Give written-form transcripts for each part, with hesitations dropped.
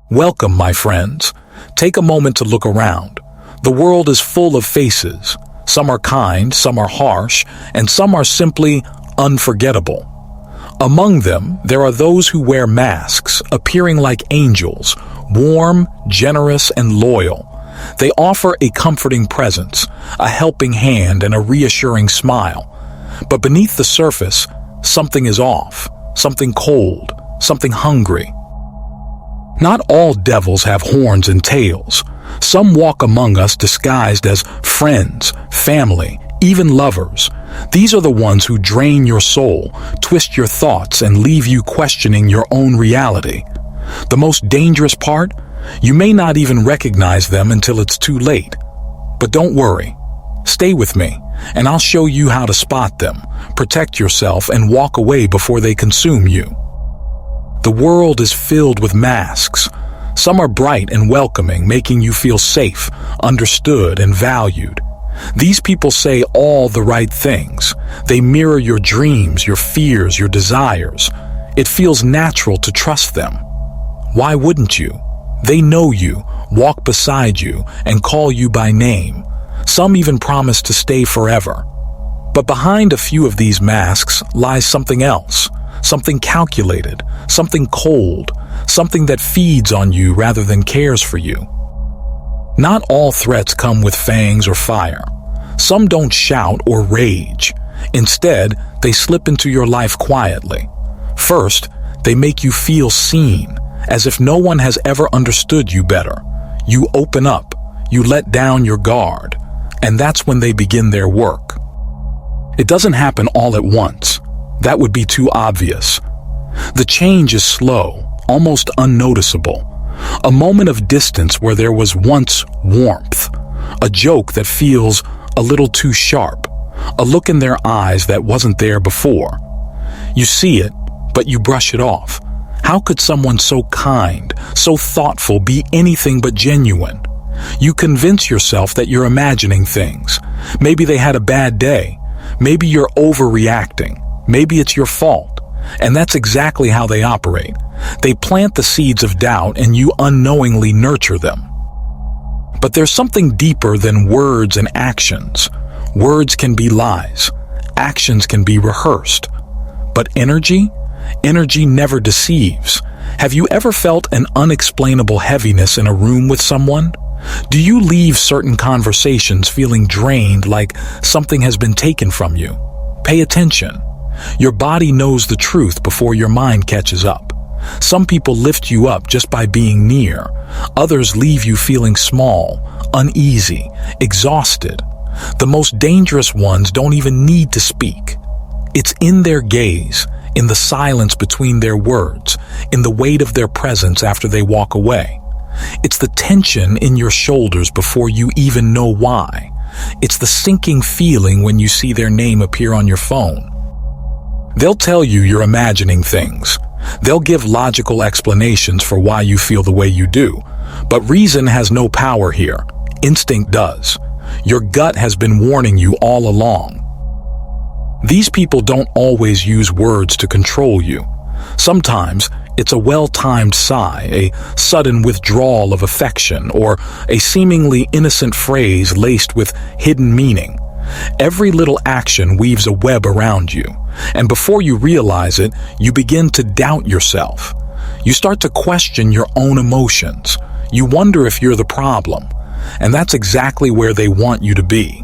Welcome, my friends. Take a moment to look around. The world is full of faces. Some are kind, some are harsh, and some are simply unforgettable. Among them, there are those who wear masks, appearing like angels, warm, generous, and loyal. They offer a comforting presence, a helping hand, and a reassuring smile. But beneath the surface, something is off, something cold, something hungry. Not all devils have horns and tails. Some walk among us disguised as friends, family, even lovers. These are the ones who drain your soul, twist your thoughts, and leave you questioning your own reality. The most dangerous part? You may not even recognize them until it's too late. But don't worry. Stay with me, and I'll show you how to spot them, protect yourself, and walk away before they consume you. The world is filled with masks. Some are bright and welcoming, making you feel safe, understood, and valued. These people say all the right things. They mirror your dreams, your fears, your desires. It feels natural to trust them. Why wouldn't you? They know you, walk beside you, and call you by name. Some even promise to stay forever. But behind a few of these masks lies something else. Something calculated, something cold, something that feeds on you rather than cares for you. Not all threats come with fangs or fire. Some don't shout or rage. Instead, they slip into your life quietly. First, they make you feel seen, as if no one has ever understood you better. You open up, you let down your guard, and that's when they begin their work. It doesn't happen all at once. That would be too obvious. The change is slow, almost unnoticeable. A moment of distance where there was once warmth. A joke that feels a little too sharp. A look in their eyes that wasn't there before. You see it, but you brush it off. How could someone so kind, so thoughtful be anything but genuine? You convince yourself that you're imagining things. Maybe they had a bad day. Maybe you're overreacting. Maybe it's your fault. And that's exactly how they operate. They plant the seeds of doubt and you unknowingly nurture them. But there's something deeper than words and actions. Words can be lies. Actions can be rehearsed. But energy? Energy never deceives. Have you ever felt an unexplainable heaviness in a room with someone? Do you leave certain conversations feeling drained, like something has been taken from you? Pay attention. Your body knows the truth before your mind catches up. Some people lift you up just by being near. Others leave you feeling small, uneasy, exhausted. The most dangerous ones don't even need to speak. It's in their gaze, in the silence between their words, in the weight of their presence after they walk away. It's the tension in your shoulders before you even know why. It's the sinking feeling when you see their name appear on your phone. They'll tell you you're imagining things. They'll give logical explanations for why you feel the way you do. But reason has no power here. Instinct does. Your gut has been warning you all along. These people don't always use words to control you. Sometimes it's a well-timed sigh, a sudden withdrawal of affection, or a seemingly innocent phrase laced with hidden meaning. Every little action weaves a web around you, and before you realize it, you begin to doubt yourself. You start to question your own emotions. You wonder if you're the problem, and that's exactly where they want you to be.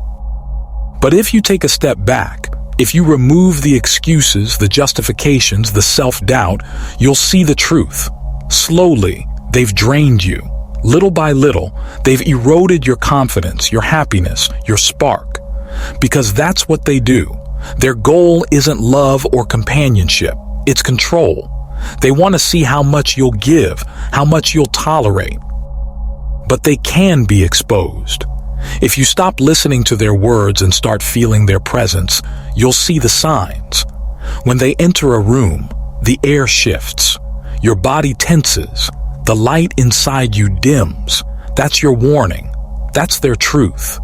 But if you take a step back, if you remove the excuses, the justifications, the self-doubt, you'll see the truth. Slowly, they've drained you. Little by little, they've eroded your confidence, your happiness, your spark. Because that's what they do. Their goal isn't love or companionship, it's control. They want to see how much you'll give, how much you'll tolerate. But they can be exposed. If you stop listening to their words and start feeling their presence, you'll see the signs. When they enter a room, the air shifts. Your body tenses. The light inside you dims. That's your warning. That's their truth.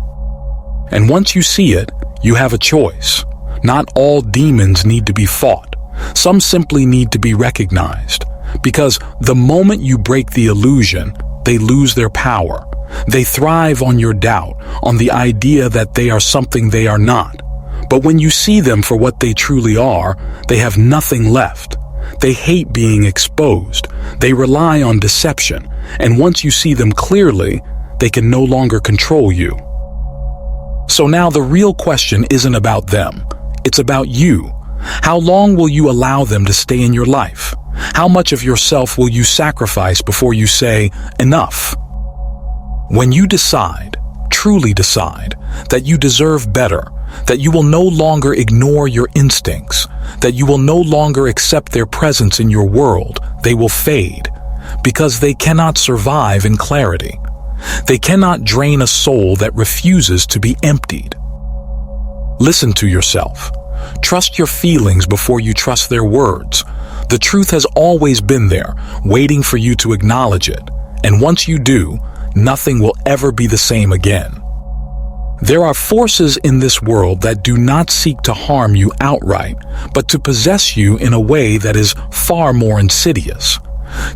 And once you see it, you have a choice. Not all demons need to be fought. Some simply need to be recognized. Because the moment you break the illusion, they lose their power. They thrive on your doubt, on the idea that they are something they are not. But when you see them for what they truly are, they have nothing left. They hate being exposed. They rely on deception. And once you see them clearly, they can no longer control you. So now the real question isn't about them. It's about you. How long will you allow them to stay in your life? How much of yourself will you sacrifice before you say, enough? When you decide, truly decide, that you deserve better, that you will no longer ignore your instincts, that you will no longer accept their presence in your world, they will fade, because they cannot survive in clarity. They cannot drain a soul that refuses to be emptied. Listen to yourself. Trust your feelings before you trust their words. The truth has always been there, waiting for you to acknowledge it. And once you do, nothing will ever be the same again. There are forces in this world that do not seek to harm you outright, but to possess you in a way that is far more insidious.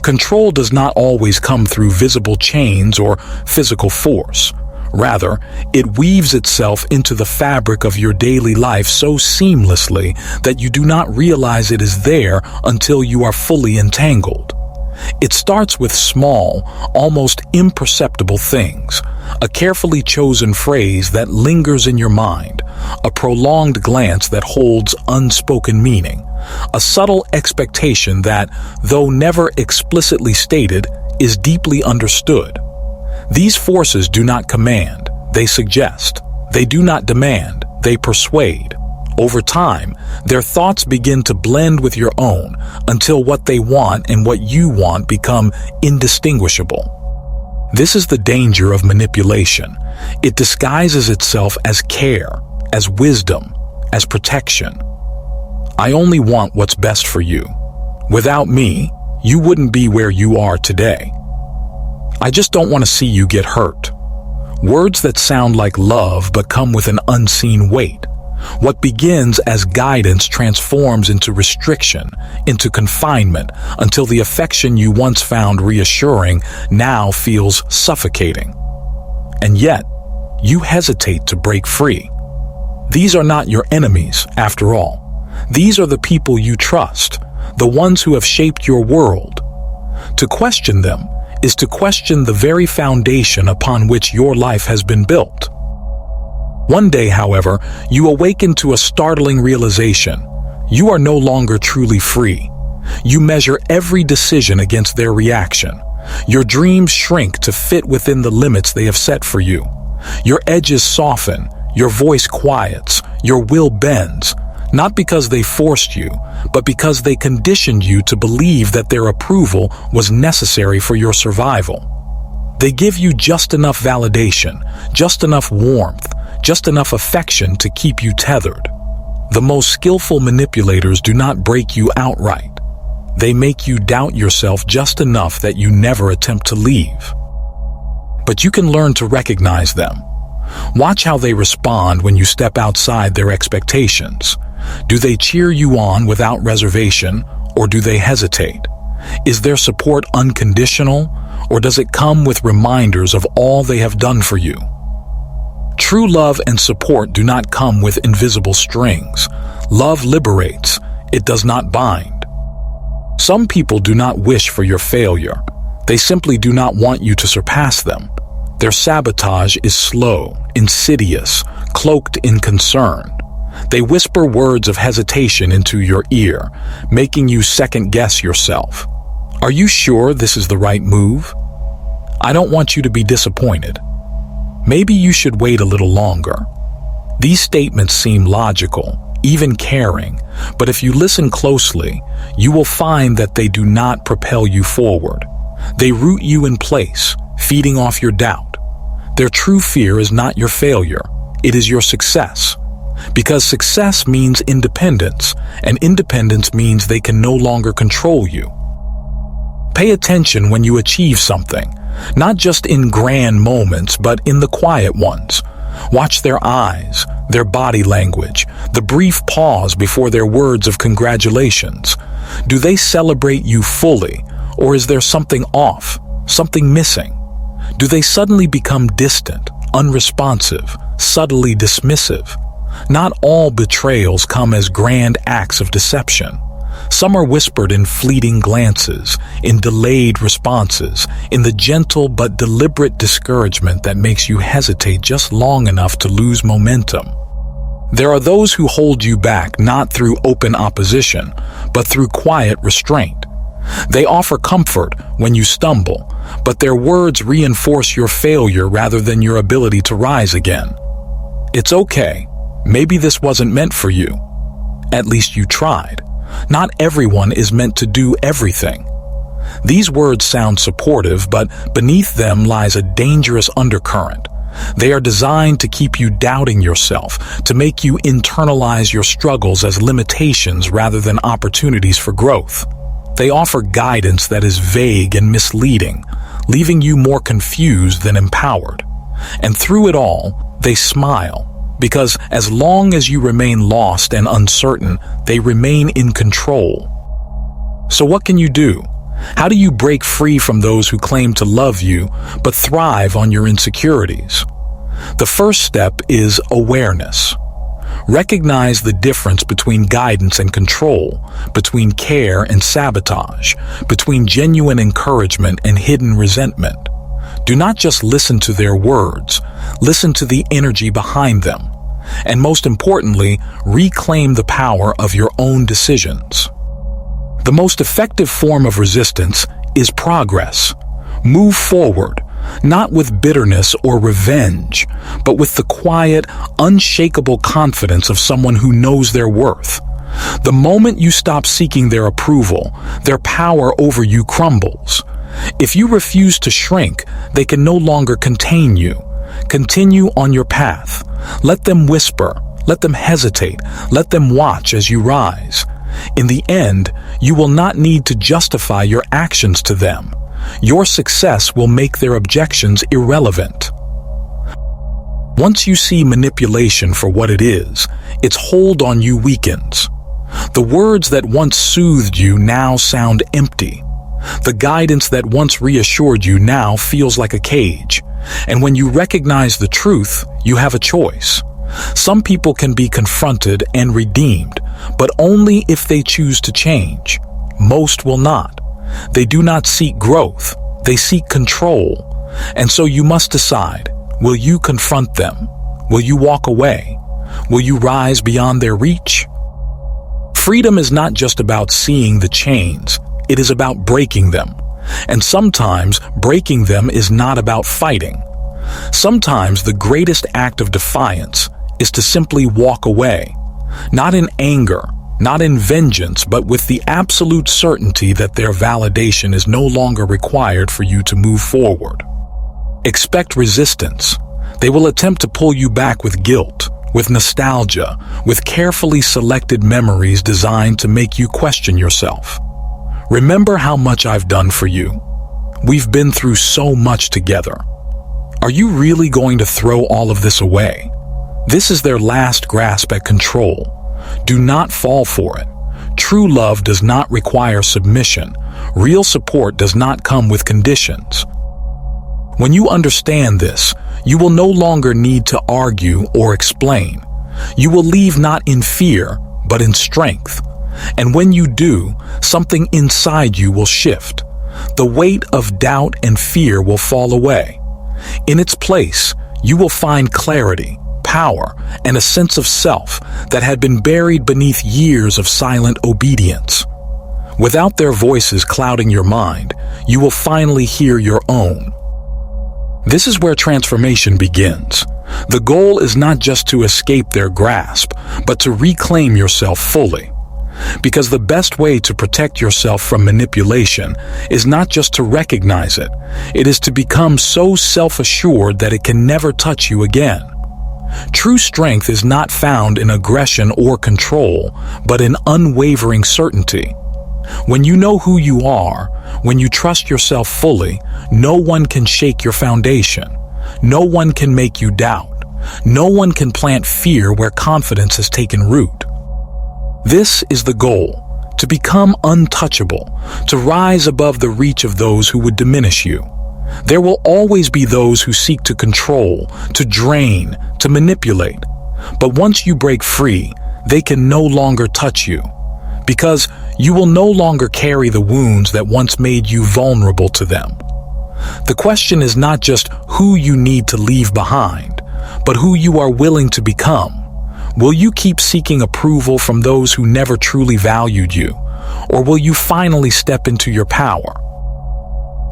Control does not always come through visible chains or physical force. Rather, it weaves itself into the fabric of your daily life so seamlessly that you do not realize it is there until you are fully entangled. It starts with small, almost imperceptible things, a carefully chosen phrase that lingers in your mind, a prolonged glance that holds unspoken meaning, a subtle expectation that, though never explicitly stated, is deeply understood. These forces do not command, they suggest. They do not demand, they persuade. Over time, their thoughts begin to blend with your own until what they want and what you want become indistinguishable. This is the danger of manipulation. It disguises itself as care, as wisdom, as protection. I only want what's best for you. Without me, you wouldn't be where you are today. I just don't want to see you get hurt. Words that sound like love but come with an unseen weight. What begins as guidance transforms into restriction, into confinement, until the affection you once found reassuring now feels suffocating. And yet, you hesitate to break free. These are not your enemies, after all. These are the people you trust, the ones who have shaped your world. To question them is to question the very foundation upon which your life has been built. One day, however, you awaken to a startling realization. You are no longer truly free. You measure every decision against their reaction. Your dreams shrink to fit within the limits they have set for you. Your edges soften, your voice quiets, your will bends, not because they forced you, but because they conditioned you to believe that their approval was necessary for your survival. They give you just enough validation, just enough warmth, just enough affection to keep you tethered. The most skillful manipulators do not break you outright. They make you doubt yourself just enough that you never attempt to leave. But you can learn to recognize them. Watch how they respond when you step outside their expectations. Do they cheer you on without reservation, or do they hesitate? Is their support unconditional, or does it come with reminders of all they have done for you? True love and support do not come with invisible strings. Love liberates, it does not bind. Some people do not wish for your failure. They simply do not want you to surpass them. Their sabotage is slow, insidious, cloaked in concern. They whisper words of hesitation into your ear, making you second-guess yourself. Are you sure this is the right move? I don't want you to be disappointed. Maybe you should wait a little longer. These statements seem logical, even caring, but if you listen closely, you will find that they do not propel you forward. They root you in place, feeding off your doubt. Their true fear is not your failure, it is your success. Because success means independence, and independence means they can no longer control you. Pay attention when you achieve something, not just in grand moments, but in the quiet ones. Watch their eyes, their body language, the brief pause before their words of congratulations. Do they celebrate you fully, or is there something off, something missing? Do they suddenly become distant, unresponsive, subtly dismissive? Not all betrayals come as grand acts of deception. Some are whispered in fleeting glances, in delayed responses, in the gentle but deliberate discouragement that makes you hesitate just long enough to lose momentum. There are those who hold you back not through open opposition, but through quiet restraint. They offer comfort when you stumble, but their words reinforce your failure rather than your ability to rise again. It's okay. Maybe this wasn't meant for you. At least you tried. Not everyone is meant to do everything. These words sound supportive, but beneath them lies a dangerous undercurrent. They are designed to keep you doubting yourself, to make you internalize your struggles as limitations rather than opportunities for growth. They offer guidance that is vague and misleading, leaving you more confused than empowered. And through it all, they smile. Because as long as you remain lost and uncertain, they remain in control. So what can you do? How do you break free from those who claim to love you, but thrive on your insecurities? The first step is awareness. Recognize the difference between guidance and control, between care and sabotage, between genuine encouragement and hidden resentment. Do not just listen to their words, listen to the energy behind them. And most importantly, reclaim the power of your own decisions. The most effective form of resistance is progress. Move forward, not with bitterness or revenge, but with the quiet, unshakable confidence of someone who knows their worth. The moment you stop seeking their approval, their power over you crumbles. If you refuse to shrink, they can no longer contain you. Continue on your path. Let them whisper, let them hesitate, let them watch as you rise. In the end, you will not need to justify your actions to them. Your success will make their objections irrelevant. Once you see manipulation for what it is, its hold on you weakens. The words that once soothed you now sound empty. The guidance that once reassured you now feels like a cage. And when you recognize the truth, you have a choice. Some people can be confronted and redeemed, but only if they choose to change. Most will not. They do not seek growth, they seek control. And so you must decide, will you confront them? Will you walk away? Will you rise beyond their reach? Freedom is not just about seeing the chains, it is about breaking them. And sometimes breaking them is not about fighting. Sometimes the greatest act of defiance is to simply walk away, not in anger, not in vengeance, but with the absolute certainty that their validation is no longer required for you to move forward. Expect resistance. They will attempt to pull you back with guilt, with nostalgia, with carefully selected memories designed to make you question yourself. Remember how much I've done for you. We've been through so much together. Are you really going to throw all of this away? This is their last grasp at control. Do not fall for it. True love does not require submission. Real support does not come with conditions. When you understand this, you will no longer need to argue or explain. You will leave not in fear, but in strength. And when you do, something inside you will shift. The weight of doubt and fear will fall away. In its place, you will find clarity, power, and a sense of self that had been buried beneath years of silent obedience. Without their voices clouding your mind, you will finally hear your own. This is where transformation begins. The goal is not just to escape their grasp, but to reclaim yourself fully. Because the best way to protect yourself from manipulation is not just to recognize it, it is to become so self-assured that it can never touch you again. True strength is not found in aggression or control, but in unwavering certainty. When you know who you are, when you trust yourself fully, no one can shake your foundation. No one can make you doubt. No one can plant fear where confidence has taken root. This is the goal, to become untouchable, to rise above the reach of those who would diminish you. There will always be those who seek to control, to drain, to manipulate. But once you break free, they can no longer touch you, because you will no longer carry the wounds that once made you vulnerable to them. The question is not just who you need to leave behind, but who you are willing to become. Will you keep seeking approval from those who never truly valued you, or will you finally step into your power?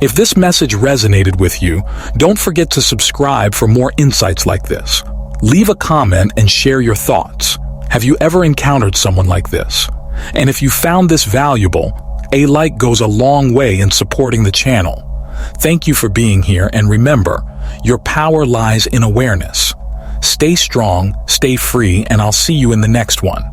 If this message resonated with you, don't forget to subscribe for more insights like this. Leave a comment and share your thoughts. Have you ever encountered someone like this? And if you found this valuable, a like goes a long way in supporting the channel. Thank you for being here, and remember, your power lies in awareness. Stay strong, stay free, and I'll see you in the next one.